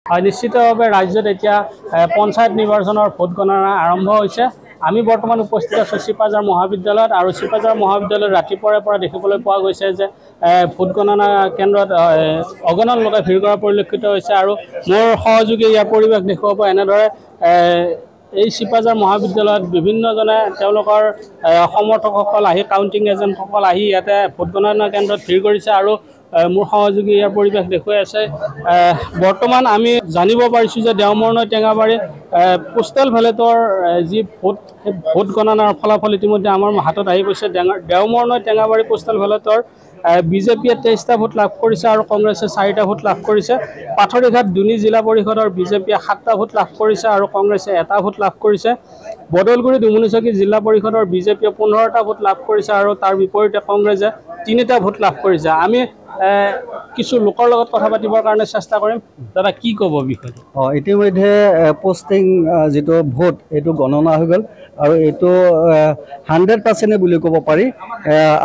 নিশ্চিতভাৱে ৰাজ্যত এতিয়া পঞ্চায়ত নিৰ্বাচনৰ ভোট গণনা আৰম্ভ হৈছে। আমি বৰ্তমান উপস্থিত আছোঁ চিপাঝাৰ মহাবিদ্যালয়ত আৰু চিপাঝাৰ মহাবিদ্যালয়ত ৰাতিপুৱাৰে পৰা দেখিবলৈ পোৱা গৈছে যে ভোট গণনা কেন্দ্ৰত অগণন লোকে ভিৰ কৰা পৰিলক্ষিত হৈছে আৰু মোৰ সহযোগী ইয়াৰ পৰিৱেশ দেখুৱাব এনেদৰে এই চিপাঝাৰ মহাবিদ্যালয়ত বিভিন্নজনে তেওঁলোকৰ সমৰ্থকসকল আহি কাউণ্টিং এজেণ্টসকল আহি ইয়াতে ভোট গণনা কেন্দ্ৰত ভিৰ কৰিছে আৰু মোৰ সহযোগী ইয়াৰ পৰিৱেশ দেখুৱাই আছে। বৰ্তমান আমি জানিব পাৰিছোঁ যে দেওমৰনৈ টেঙাবাৰী পোষ্টেল বেলটৰ যি ভোট গণনাৰ ফলাফল ইতিমধ্যে আমাৰ হাতত আহি গৈছে। দেওমৰনৈ টেঙাবাৰী পোষ্টেল বেলটৰ বিজেপিয়ে 23টা ভোট লাভ কৰিছে আৰু কংগ্ৰেছে 4টা ভোট লাভ কৰিছে। পাথৰীঘাট দুনি জিলা পৰিষদৰ বিজেপিয়ে 7টা ভোট লাভ কৰিছে আৰু কংগ্ৰেছে 1টা ভোট লাভ কৰিছে। বদলগুৰি দুমুনিচকী জিলা পৰিষদৰ বিজেপিয়ে 15টা ভোট লাভ কৰিছে আৰু তাৰ বিপৰীতে কংগ্ৰেছে 3টা ভোট লাভ কৰিছে। আমি কিছু লোকৰ লগত কথা পাতিবৰ কাৰণে চেষ্টা কৰিম। দাদা কি ক'ব বিষয়টো? ইতিমধ্যে পোষ্টিং যিটো ভোট এইটো গণনা হৈ গ'ল আৰু এইটো 100% বুলি ক'ব পাৰি।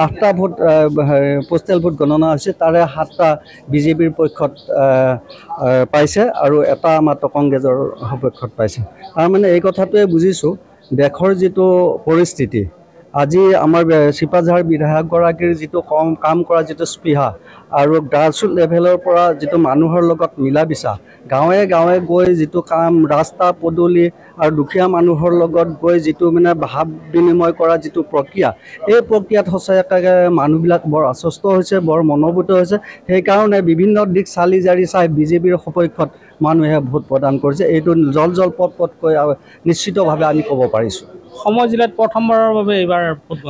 8টা ভোট পোষ্টেল ভোট গণনা হৈছে, তাৰে 7টা বিজেপিৰ পক্ষত পাইছে আৰু 1টা মাত্ৰ কংগ্ৰেছৰ সপক্ষত পাইছে। তাৰমানে এই কথাটোৱে বুজিছোঁ দেশৰ যিটো পৰিস্থিতি, আজি আমাৰ চিপাঝাৰ বিধায়কগৰাকীৰ যিটো কাম কৰা যিটো স্পৃহা আৰু গ্ৰাছৰুট লেভেলৰ পৰা যিটো মানুহৰ লগত মিলা বিচা, গাঁৱে গাঁৱে গৈ যিটো কাম ৰাস্তা পদূলি আৰু দুখীয়া মানুহৰ লগত গৈ যিটো মানে ভাৱ বিনিময় কৰা যিটো প্ৰক্ৰিয়া, এই প্ৰক্ৰিয়াত সঁচাকৈ মানুহবিলাক বৰ আশ্বস্ত হৈছে, বৰ মনোভূত হৈছে। সেইকাৰণে বিভিন্ন দিশ চালি জাৰি চাই বিজেপিৰ সপক্ষত মানুহে ভোট প্ৰদান কৰিছে। এইটো জল পটকৈ নিশ্চিতভাৱে আমি ক'ব পাৰিছোঁ। অসমৰ জিলাত প্ৰথমবাৰৰ বাবে এইবাৰ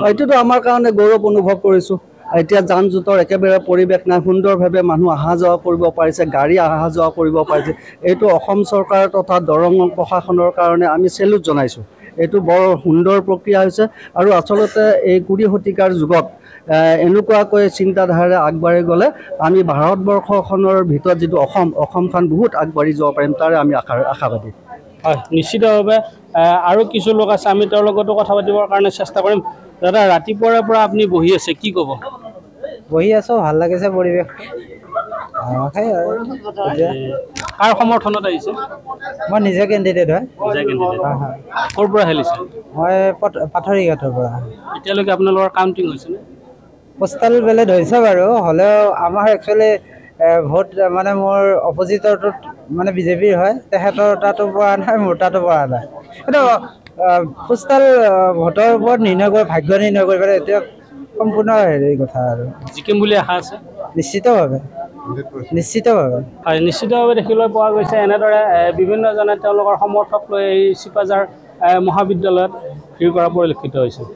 এইটোতো আমাৰ কাৰণে গৌৰৱ অনুভৱ কৰিছোঁ। এতিয়া যান জোঁটৰ একেবাৰে পৰিৱেশ নাই, সুন্দৰভাৱে মানুহ অহা যোৱা কৰিব পাৰিছে, গাড়ী অহা যোৱা কৰিব পাৰিছে। এইটো অসম চৰকাৰ তথা দৰং প্ৰশাসনৰ কাৰণে আমি চেলুট জনাইছোঁ। এইটো বৰ সুন্দৰ প্ৰক্ৰিয়া হৈছে আৰু আচলতে এই 20 শতিকাৰ যুগত এনেকুৱাকৈ চিন্তাধাৰাৰে আগবাঢ়ি গ'লে আমি ভাৰতবৰ্ষখনৰ ভিতৰত যিটো অসমখন বহুত আগবাঢ়ি যাব পাৰিম, তাৰে আমি আশাবাদী। হয়, নিশ্চিতভাৱে আৰু কিছু লোক আছে, আমি তেওঁৰ লগতো কথা পাতিবৰ কাৰণে চেষ্টা কৰিম। দাদা ৰাতিপুৱাৰে পৰা আপুনি বহি আছে, কি ক'ব? বহি আছোঁ, ভাল লাগিছে পৰিৱেশ। কাৰ সমৰ্থনত আহিছে? মই নিজে কেণ্ডিডেট হয়। ক'ৰ পৰা খেলিছে? মই পাথৰীঘাটৰ পৰা। এতিয়ালৈকে আপোনালোকৰ কাউণ্টিং হৈছেনে? পোষ্টেল বেলেট হৈছে বাৰু, হ'লেও আমাৰ একচুৱেলি ভোট মানে মোৰ অপজিটৰটোত মানে বিজেপিৰ হয়, তেখেতৰ তাতো পৰা নাই, মোৰ তাতো পৰা নাই। কিন্তু পোষ্টেল ভোটৰ ওপৰত নিৰ্ণয় কৰি ভাগ্য নিৰ্ণয় কৰি পেলাই এতিয়া সম্পূৰ্ণ হেৰি কথা আৰু জিকিম বুলি আশা আছে? নিশ্চিতভাৱে হয়, নিশ্চিতভাৱে দেখিবলৈ পোৱা গৈছে এনেদৰে বিভিন্নজনে তেওঁলোকৰ সমৰ্থক লৈ এই চিপাঝাৰ মহাবিদ্যালয়ত ভিৰ কৰা পৰিলক্ষিত হৈছে।